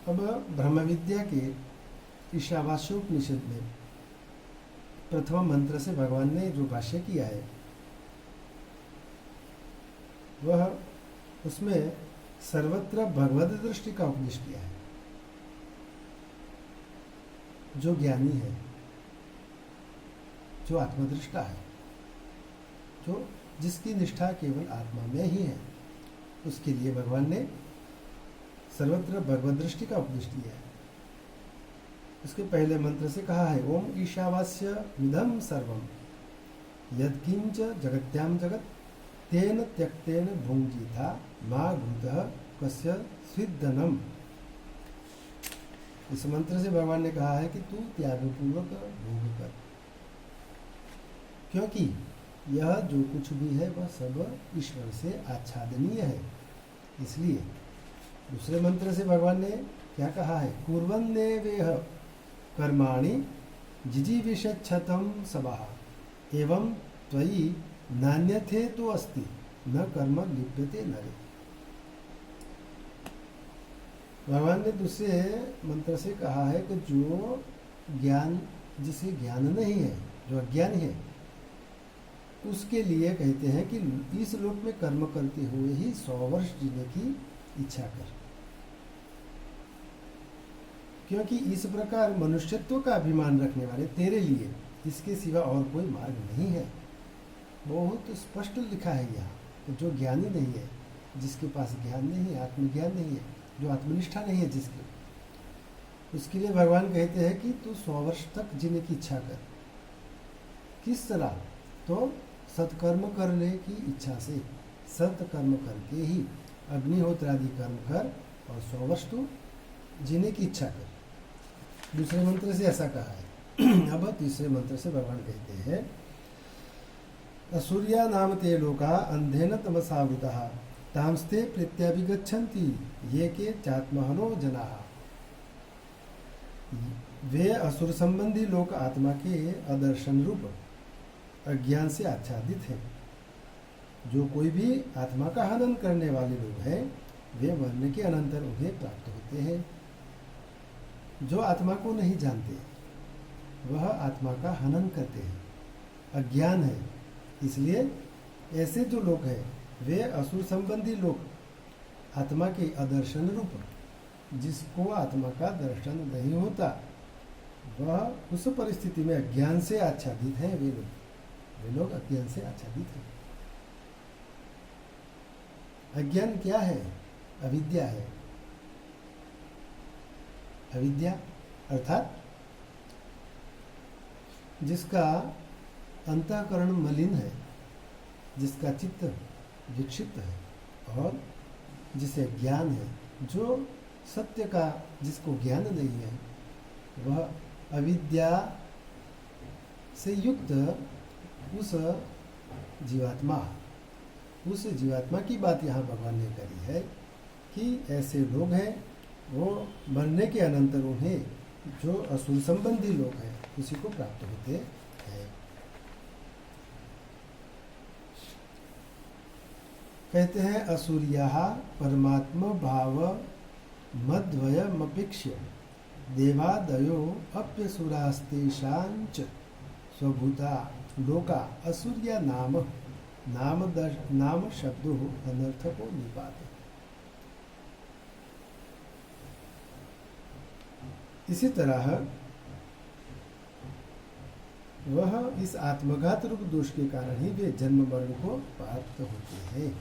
अब ब्रह्म विद्या के ईशावास्योपनिषद में प्रथम मंत्र से भगवान ने जो भाष्य किया है वह उसमें सर्वत्र भगवद दृष्टि का उपदेश किया है। जो ज्ञानी है, जो आत्मदृष्टा है, जो जिसकी निष्ठा केवल आत्मा में ही है, उसके लिए भगवान ने सर्वत्र भगवद दृष्टि का उपदेश दिया है। उसके पहले मंत्र से कहा है ओम ईशावास्य मिदम सर्वम यत्किंच जगत्याम जगत तेन त्यक्तेन भुंजीथा मा भूतः कस्य स्विद्धनम। इस मंत्र से भगवान ने कहा है कि तू त्यागपूर्वक भोग कर, क्योंकि यह जो कुछ भी है वह सब ईश्वर से आच्छादनीय है। इसलिए दूसरे मंत्र से भगवान ने क्या कहा है, कुर्वन्नेवेह कर्माणि जिजीविषच्छतं सबः एवं त्वयि नान्यथे तो अस्ति न कर्म लिप्यते नरे। भगवान ने दूसरे मंत्र से कहा है कि जो ज्ञान, जिसे ज्ञान नहीं है, जो अज्ञानी है, उसके लिए कहते हैं कि इस लोक में कर्म करते हुए ही 100 वर्ष जीने की इच्छा कर, क्योंकि इस प्रकार मनुष्यत्व का अभिमान रखने वाले तेरे लिए इसके सिवा और कोई मार्ग नहीं है। बहुत स्पष्ट लिखा है यहाँ, तो जो ज्ञानी नहीं है, जिसके पास ज्ञान नहीं है, आत्मज्ञान नहीं है, जो आत्मनिष्ठा नहीं है जिसकी, उसके लिए भगवान कहते हैं कि तू 100 वर्ष तक जीने की इच्छा कर। किस तरह? तो सत्कर्म करने की इच्छा से, सत्कर्म करके ही अग्निहोत्र आदि कर्म कर और 100 वर्ष तू जीने की इच्छा कर। दूसरे मंत्र से ऐसा कहा है। अब तीसरे मंत्र से भगवान कहते हैं असुर्या नाम ते लोका अंधेन तमसावृतः तांस्ते प्रत्याभिगच्छन्ति ये के चात्महनो जनाः। वे असुर संबंधी लोग आत्मा के अदर्शन रूप अज्ञान से आच्छादित हैं। जो कोई भी आत्मा का हनन करने वाले लोग हैं, वे मरने के अनंतर उन्हें प्राप्त होते हैं। जो आत्मा को नहीं जानते वह आत्मा का हनन करते हैं, अज्ञान है। इसलिए ऐसे जो लोग हैं वे असुर संबंधी लोग, आत्मा के अदर्शन रूप, जिसको आत्मा का दर्शन नहीं होता, वह उस परिस्थिति में अज्ञान से आच्छादित हैं। वे लोग अज्ञान से आच्छादित हैं। अज्ञान क्या है? अविद्या है। अविद्या अर्थात जिसका अंतःकरण मलिन है, जिसका चित्त विक्षिप्त है और जिसे ज्ञान है, जो सत्य का जिसको ज्ञान नहीं है, वह अविद्या से युक्त उस जीवात्मा की बात यहाँ भगवान ने करी है कि ऐसे लोग हैं, वो मरने के अनंतर उन्हें, जो असुर संबंधी लोग हैं, उसी को प्राप्त होते हैं। कहते हैं असुर्याः परमात्मा भाव मद्वयमपेक्ष्य देवादयो अप्यसुरास्तेषांच स्वभूता लोका असुर्या नाम शब्दों अनर्थ को निपाते। इसी तरह वह इस आत्मघात रूप दोष के कारण ही वे जन्म मरण को प्राप्त होते हैं।